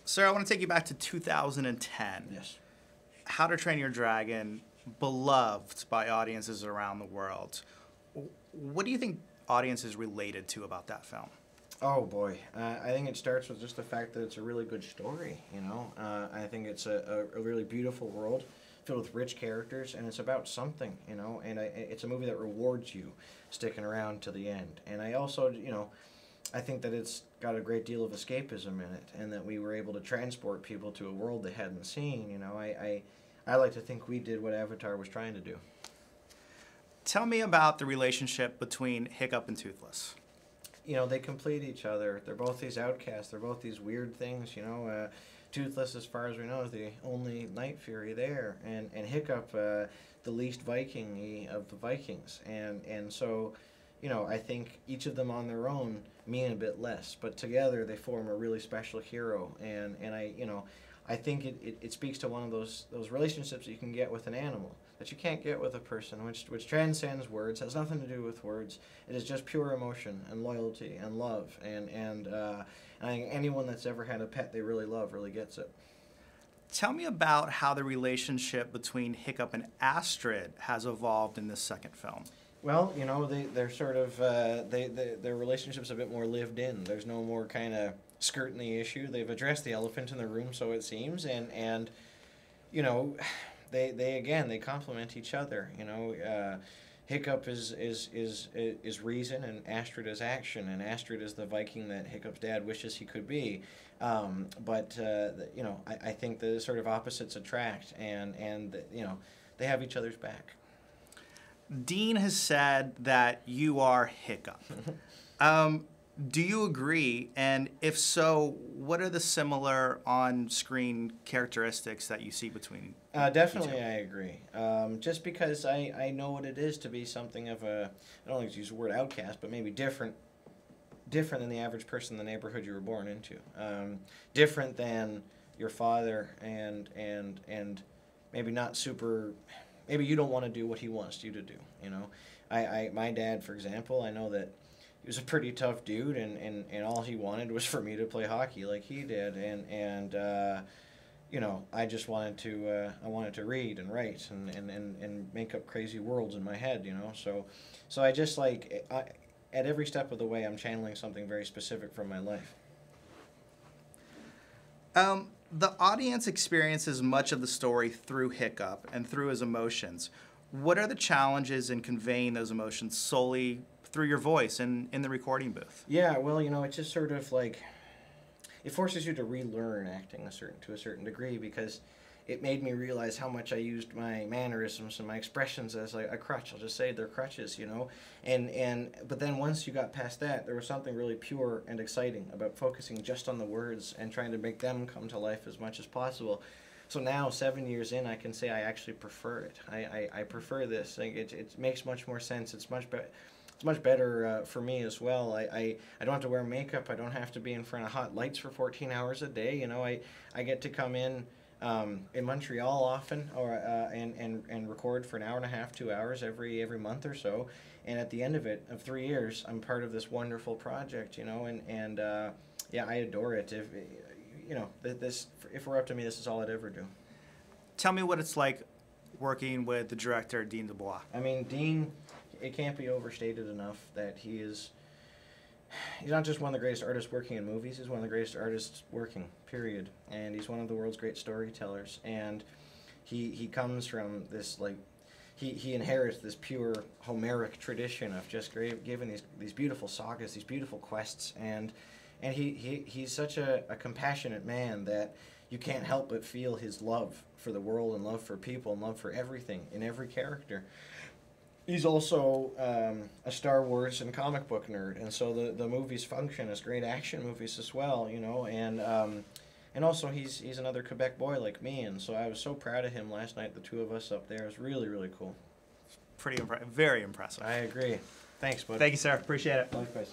Sir, I want to take you back to 2010. Yes. How to Train Your Dragon, beloved by audiences around the world. What do you think audiences related to about that film? Oh boy, I think it starts with just the fact that it's a really good story. You know, I think it's a really beautiful world filled with rich characters, and it's about something. You know, and it's a movie that rewards you sticking around to the end. And I also, I think that it's got a great deal of escapism in it, and that we were able to transport people to a world they hadn't seen. You know, I like to think we did what Avatar was trying to do. Tell me about the relationship between Hiccup and Toothless. You know, they complete each other. They're both these outcasts. They're both these weird things, Toothless, as far as we know, is the only Night Fury there. And Hiccup, the least Viking of the Vikings. And so, I think each of them on their own mean a bit less. But together they form a really special hero. And I think it speaks to one of those relationships that you can get with an animal that you can't get with a person, which transcends words, has nothing to do with words. It is just pure emotion and loyalty and love. And I think anyone that's ever had a pet they really love really gets it. Tell me about how the relationship between Hiccup and Astrid has evolved in this second film. Well, they're sort of, their relationship's a bit more lived in. There's no more kind of skirting the issue. They've addressed the elephant in the room, so it seems, and they complement each other. Hiccup is reason, and Astrid is action, and Astrid is the Viking that Hiccup's dad wishes he could be. I think the sort of opposites attract, and they have each other's back. Dean has said that you are Hiccup. Do you agree? And if so, what are the similar on-screen characteristics that you see between Definitely, I agree. Just because I know what it is to be something of a, I don't like to use the word outcast, but maybe different than the average person in the neighborhood you were born into. Different than your father, and maybe not super. Maybe you don't want to do what he wants you to do. My dad, for example, I know that he was a pretty tough dude, and all he wanted was for me to play hockey like he did, and I just wanted to read and write and make up crazy worlds in my head, So I just at every step of the way, I'm channeling something very specific from my life. The audience experiences much of the story through Hiccup and through his emotions. What are the challenges in conveying those emotions solely through your voice and in the recording booth? Yeah, well, it's just sort of like, it forces you to relearn acting to a certain degree, because it made me realize how much I used my mannerisms and my expressions as like a crutch. I'll just say they're crutches, but then once you got past that, there was something really pure and exciting about focusing just on the words and trying to make them come to life as much as possible. So now, 7 years in, I can say I actually prefer it. I prefer this. It makes much more sense. It's much better. It's much better for me as well. I don't have to wear makeup. I don't have to be in front of hot lights for 14 hours a day. I get to come in Montreal often, and record for an hour and a half, 2 hours every month or so. And at the end of 3 years, I'm part of this wonderful project. I adore it. If we're up to me, this is all I'd ever do. Tell me what it's like working with the director, Dean DuBois. I mean, Dean, it can't be overstated enough that he's not just one of the greatest artists working in movies, he's one of the greatest artists working, period. And he's one of the world's great storytellers. And he comes from this, he inherits this pure Homeric tradition of just giving these beautiful sagas, these beautiful quests, and he's such a compassionate man that you can't help but feel his love for the world and love for people and love for everything in every character. He's also a Star Wars and comic book nerd, and so the movies function as great action movies as well, and also he's another Quebec boy like me, and so I was so proud of him last night. The two of us up there, it was really, really cool. Very impressive. I agree. Thanks, bud. Thank you, sir. Appreciate it. Likewise.